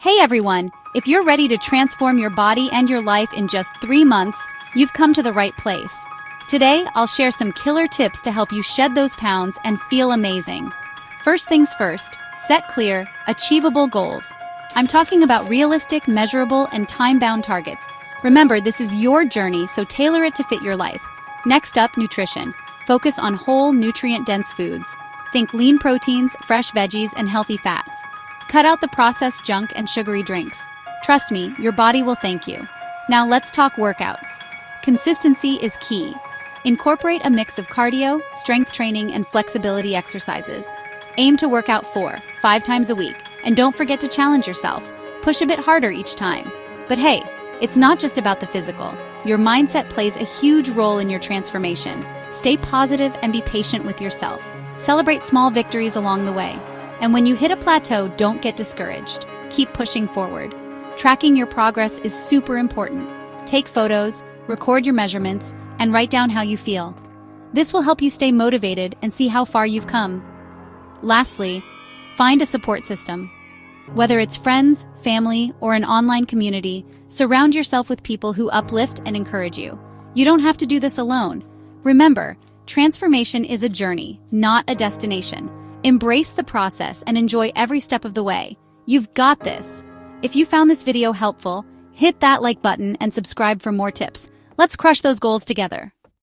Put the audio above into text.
Hey everyone! If you're ready to transform your body and your life in just 3 months, you've come to the right place. Today, I'll share some killer tips to help you shed those pounds and feel amazing. First things first, set clear, achievable goals. I'm talking about realistic, measurable, and time-bound targets. Remember, this is your journey, so tailor it to fit your life. Next up, nutrition. Focus on whole, nutrient-dense foods. Think lean proteins, fresh veggies, and healthy fats. Cut out the processed junk and sugary drinks. Trust me, your body will thank you. Now let's talk workouts. Consistency is key. Incorporate a mix of cardio, strength training, and flexibility exercises. Aim to work out 4-5 times a week, and don't forget to challenge yourself. Push a bit harder each time. But hey, it's not just about the physical. Your mindset plays a huge role in your transformation. Stay positive and be patient with yourself. Celebrate small victories along the way. And when you hit a plateau, don't get discouraged. Keep pushing forward. Tracking your progress is super important. Take photos, record your measurements, and write down how you feel. This will help you stay motivated and see how far you've come. Lastly, find a support system. Whether it's friends, family, or an online community, surround yourself with people who uplift and encourage you. You don't have to do this alone. Remember, transformation is a journey, not a destination. Embrace the process and enjoy every step of the way. You've got this. If you found this video helpful, hit that like button and subscribe for more tips. Let's crush those goals together.